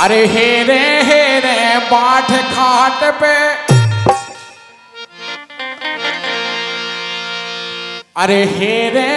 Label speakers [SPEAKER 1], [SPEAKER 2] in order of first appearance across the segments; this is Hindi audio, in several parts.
[SPEAKER 1] अरे हेरे बाट खाट पे, अरे हेरे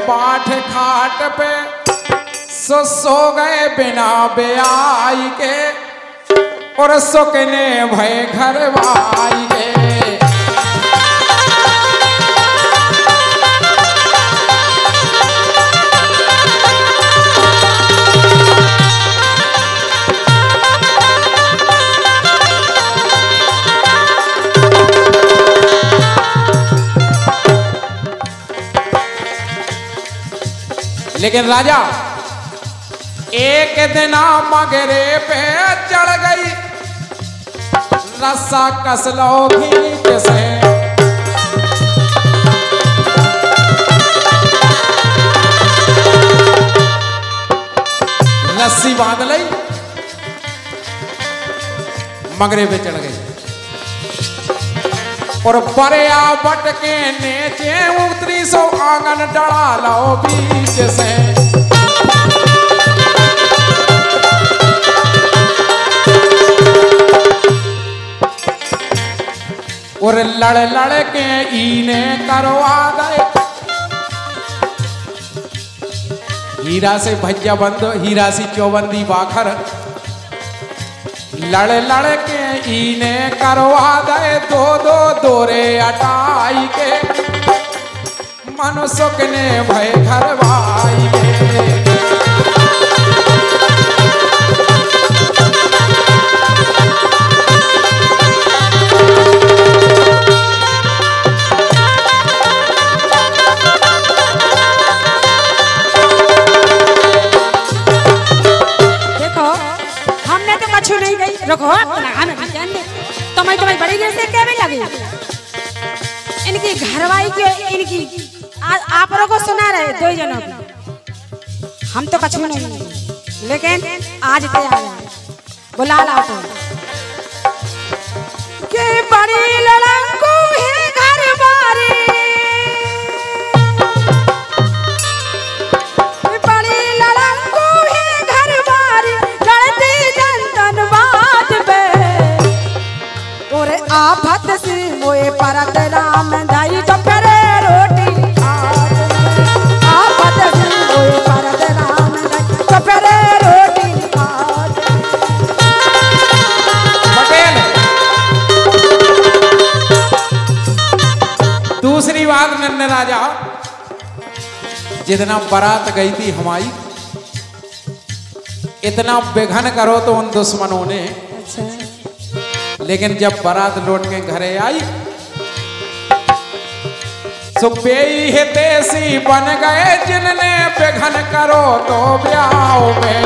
[SPEAKER 1] बाट खाट पे सो गए बिना ब्याई के, और सुकने भय घर भाई के। लेकिन राजा एक दिन मगरे पे चढ़ गई, रस्सा कसलो खींच से, रस्सी बांध ली, मगरे पे चढ़ गई और बरिया बट के नीचे उतरी सो आंगन डरा लो बीच से। और लड़ के इने करवा गए, हीरा से भज्जा बंद हीरा सी चौबंदी बाखर, लड़ के इने करवा गए दो दोरे अटाई के, मनुष्य ने भय घर भाई के।
[SPEAKER 2] रखो तुम्हारी बड़ी देर से कहने लगी इनकी घरवाई के इनकी आप लोगों को सुना रहे दो जनों की, हम तो कछु नहीं, लेकिन आज तैयार बुला लाओ तो के बड़ी लड़ंगू है घरवारी, बड़ी लड़ंगू है घरवारी, लड़ती जनतन और आफत से मोए परत राम दाई तो करे रोटी आफत से मोए परत राम दाई तो करे रोटी।
[SPEAKER 1] पटेल दूसरी बात नन्हे राजा, जितना बारात गई थी हमारी, इतना बेघन करो तो उन दुश्मनों ने, लेकिन जब बारात लौट के घरे आई सो पेई है तेसी बन गए, जिनने बेघन करो तो ब्याह में।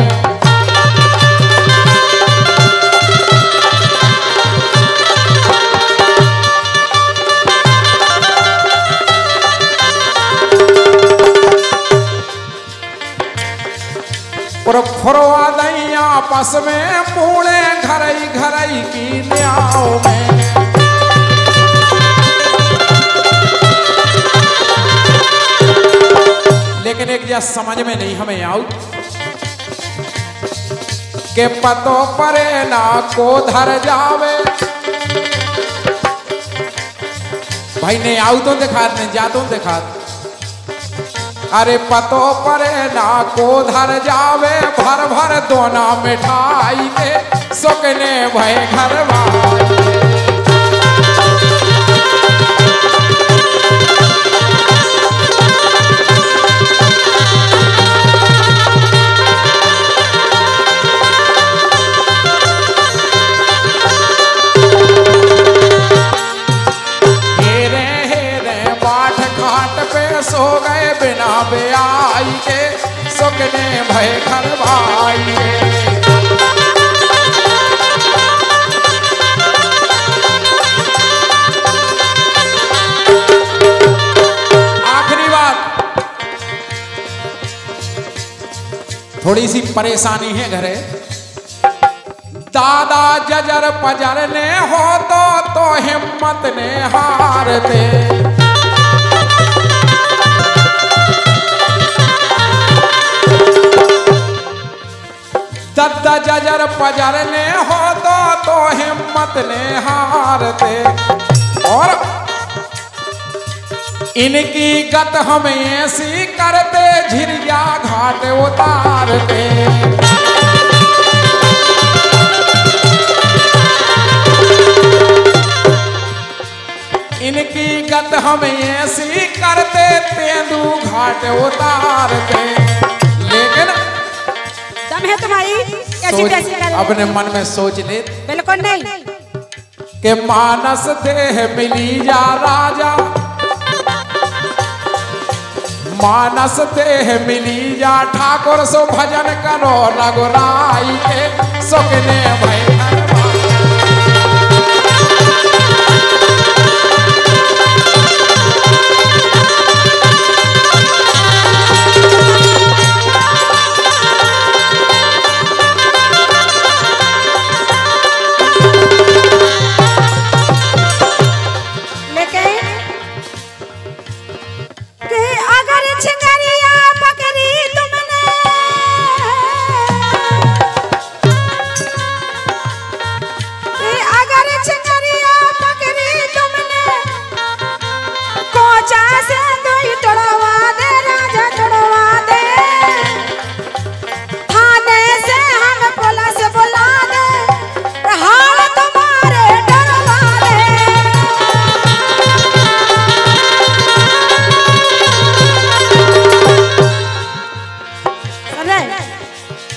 [SPEAKER 1] और फुरवा दई आपस में मूड़े घरई की न्याओ में। लेकिन एक जैसा समझ में नहीं हमें आऊ के पतो परे ना को धर जावे, भाई ने आऊ तो दिखात नहीं जा तो दिखात, अरे पतो परे ना को धर जावे, भर भर दोना मिठाई के सुकने भय घर भाई। सो गए बिना ब्याई के, सुकने भय घर भाई के। आखिरी बात, थोड़ी सी परेशानी है घरे, दादा जजर पजर ने हो तो हिम्मत ने हार दे, दद्दा जजर पजर ने हो तो हिम्मत ने हारते। और इनकी गत हम ऐसी करते झिरिया घाट उतारते। इनकी गत हम ऐसी करते तेंदू घाट उतारते। लेकिन
[SPEAKER 2] दम है तुम्हारी ऐसी तैसी कर
[SPEAKER 1] अपने मन में सोच ले,
[SPEAKER 2] बिल्कुल नहीं
[SPEAKER 1] कि मानस देह मिली जा राजा, मानस देह मिली जा ठाकुर सो भजन करो रघुराई के सुखने भय।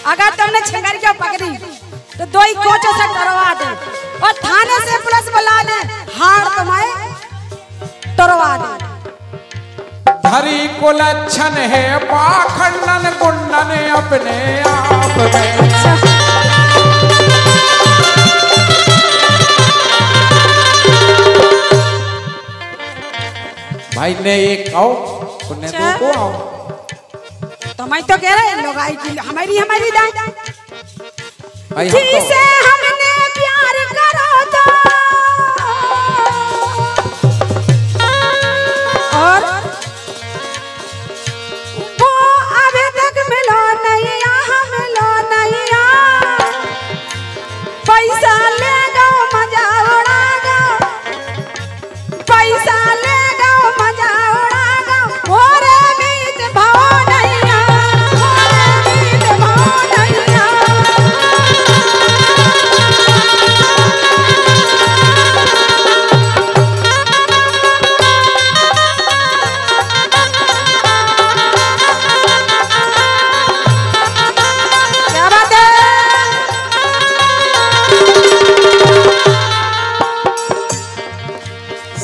[SPEAKER 2] अगर तुमने छिंगारी क्यों पकड़ी तो दो ही कोचों से डरवा दे और थाने से पुलिस बुला दे, हार तुम्हारे डरवा दे।
[SPEAKER 1] धरी को लक्षण है पाखंडन गुंडन अपने आप में। भाई ने एक आओ पुण्य दो को आओ।
[SPEAKER 2] तो मैं तो कह रहे लोग आई कि हमारी दाई
[SPEAKER 1] भाई
[SPEAKER 2] जिसे हमने प्यार करो तो और वो अभी तक मिलो नहीं, यहाँ मिलो नहीं, पैसा ले गो मजा उड़ागा, पैसा ले गो मजा उड़ागा, मोरे बीत भाव नहीं, मोरे बीत भाव नहीं। क्या बात है?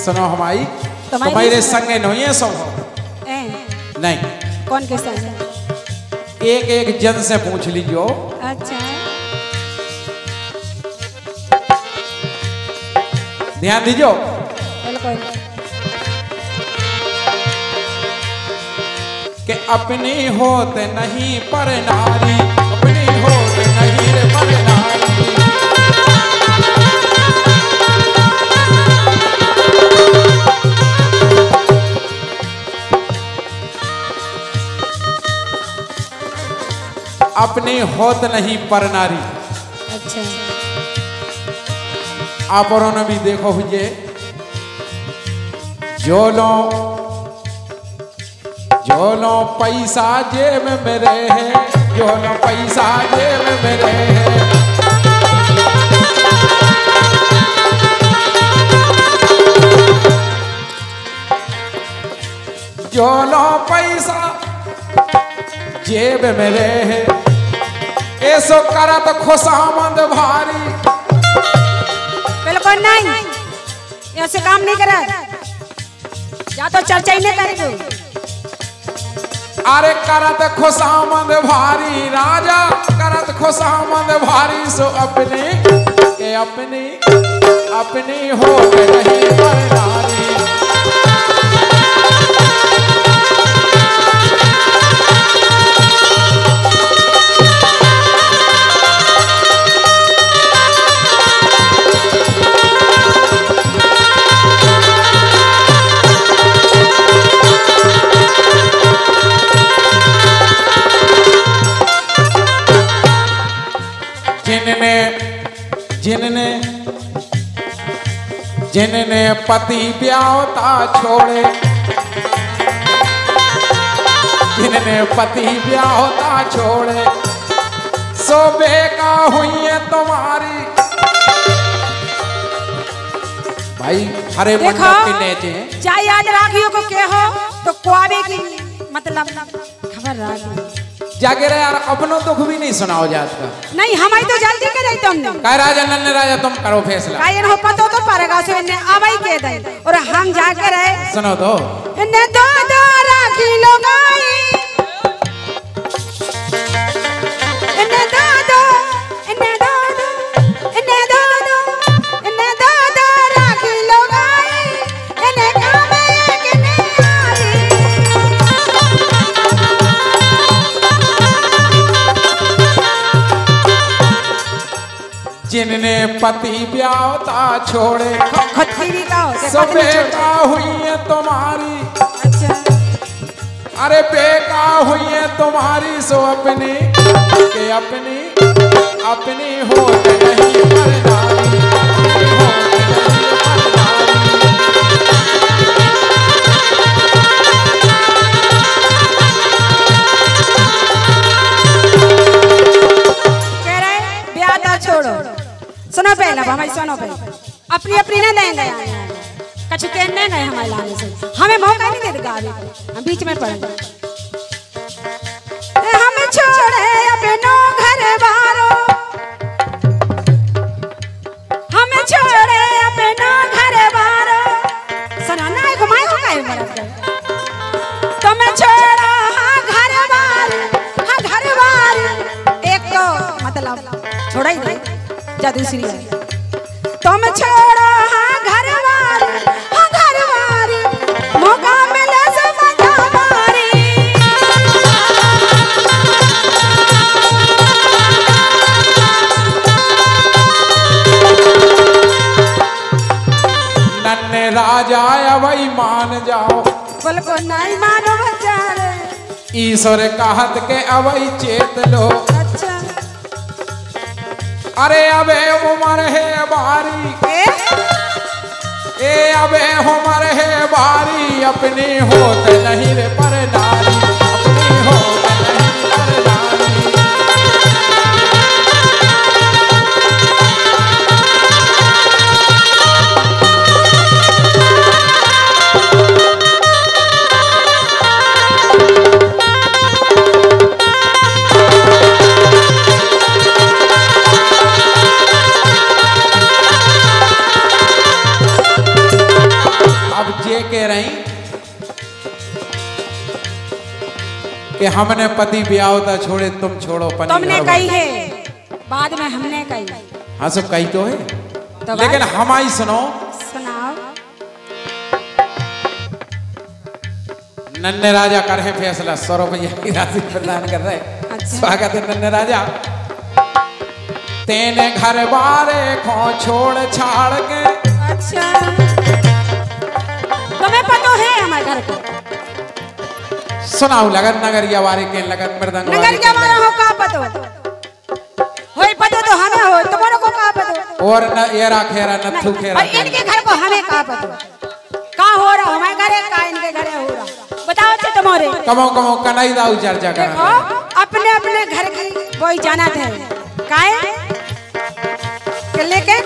[SPEAKER 1] सुनो हमारी तुम्हारे संगे नहीं है सब नहीं।
[SPEAKER 2] कौन के संग?
[SPEAKER 1] एक एक जन से पूछ लीजिए।
[SPEAKER 2] अच्छा
[SPEAKER 1] ध्यान दीजिए।
[SPEAKER 2] बिल्कुल
[SPEAKER 1] कि अपनी होत नहीं पर नारी, अपनी होत नहीं रे पर नारी। अपनी होत नहीं पर नारी।
[SPEAKER 2] अच्छा
[SPEAKER 1] आप और ने भी देखो हुए जो लो पैसा जेब में रहे, जो लो पैसा जेब में रहे। जो लो पैसा जेब में रहे, ऐसो करत खुशामंद भारी।
[SPEAKER 2] बिल्कुल नहीं, ऐसे काम नहीं करा, या तो चर्चा ही नहीं करेगी।
[SPEAKER 1] अरे करत खुशामंद भारी राजा, करत खुशामंद भारी सो अपने के अपनी हो रही पर नारी। जिनने पति ब्याहता छोड़े, जिनने पति ब्याहता छोड़े, सो बेका हुई है तुम्हारी। भाई हरे मंडप के नेचे
[SPEAKER 2] जा याद राखियो को के हो तो कुआबे की मतलब खबर राखी
[SPEAKER 1] जाके रे यार, अपनो दुख भी नहीं सुनाओ जात का।
[SPEAKER 2] नहीं हमारी तो जल्दी के रही तुमने
[SPEAKER 1] काय राजा नन्हे राजा तुम करो फैसला।
[SPEAKER 2] काय हो पतो तो पारेगा सो इन्हें आवाई के दे और हम जाके रहे
[SPEAKER 1] सुनो तो
[SPEAKER 2] इन्हें दो राखी लगाई, इन्हें दो इन्हें दो इन्हें दो इन्हें दो राखी लगाई, इन्हें काम एक नहीं आई।
[SPEAKER 1] जिनने पति ब्याहता छोड़े,
[SPEAKER 2] खतरी का हो
[SPEAKER 1] सो बेका हुई है तुम्हारी।
[SPEAKER 2] अच्छा
[SPEAKER 1] अरे बेका हुई है तुम्हारी, सो अपनी के अपनी अपनी होत नहीं परदारी, अपनी होत नहीं
[SPEAKER 2] कह रहे ब्याह तो छोड़ो। सुनो पहले हमारी सुनो पहले अपनी अपनी ने देंगे कछु कहने नहीं हमारे लाने से हमें मौका नहीं दे देगा आगे हम बीच में पड़ गए। हम छोड़े अपनो घर बारो, हम छोड़े अपनो घर बारो, सुनो ना घुमाए हो काहे मरद गए तुम छोड़ो हाँ घर बार, हाँ घर बार एक तो मतलब छोड़ा ही नहीं जा दूसरी है तुम छोड़ो हाँ घर बार, हाँ घर बार मौका मिले समझा मारी।
[SPEAKER 1] नन्हे राजा वही मान जाओ,
[SPEAKER 2] बोल को नहीं मानो बेचारे,
[SPEAKER 1] ईश्वर कहत के अवई चेत लो।
[SPEAKER 2] अच्छा
[SPEAKER 1] अरे अबे उमर है बारी, ए अबे उमर है बारी, अपनी होत नहीं रे पर नारी, अपनी होत नहीं पर नारी। कह रही कि हमने पति ब्याहता छोड़े, तुम छोड़ो पति।
[SPEAKER 2] तुमने कही है बाद में हमने कही।
[SPEAKER 1] हाँ सब कही तो है
[SPEAKER 2] तो
[SPEAKER 1] लेकिन हमारी सुनो।
[SPEAKER 2] सुनाओ।
[SPEAKER 1] नन्हे राजा कर है फैसला, 100 रुपया की राशि प्रदान कर रहे।
[SPEAKER 2] अच्छा।
[SPEAKER 1] स्वागत है नन्हे राजा। तेने घर बारे को छोड़ छाड़ के।
[SPEAKER 2] अच्छा तुम्हें पता है हमारे घर को।
[SPEAKER 1] सुनाओ लगन नगरिया वारे के लगन मृदंग
[SPEAKER 2] नगरिया वाला हो का पता होई पता तो हमें हो तुम्हारे को का पता
[SPEAKER 1] और न येरा खेरा नथु खेरा
[SPEAKER 2] और इनके घर को हमें का पता का हो रहा हमारे घर का इनके घर हो रहा बताओ तो तुम्हारे
[SPEAKER 1] कमो कमो कनाई दाऊ चर्चा कर
[SPEAKER 2] देखो अपने अपने घर की कोई जाना थे काहे के लेके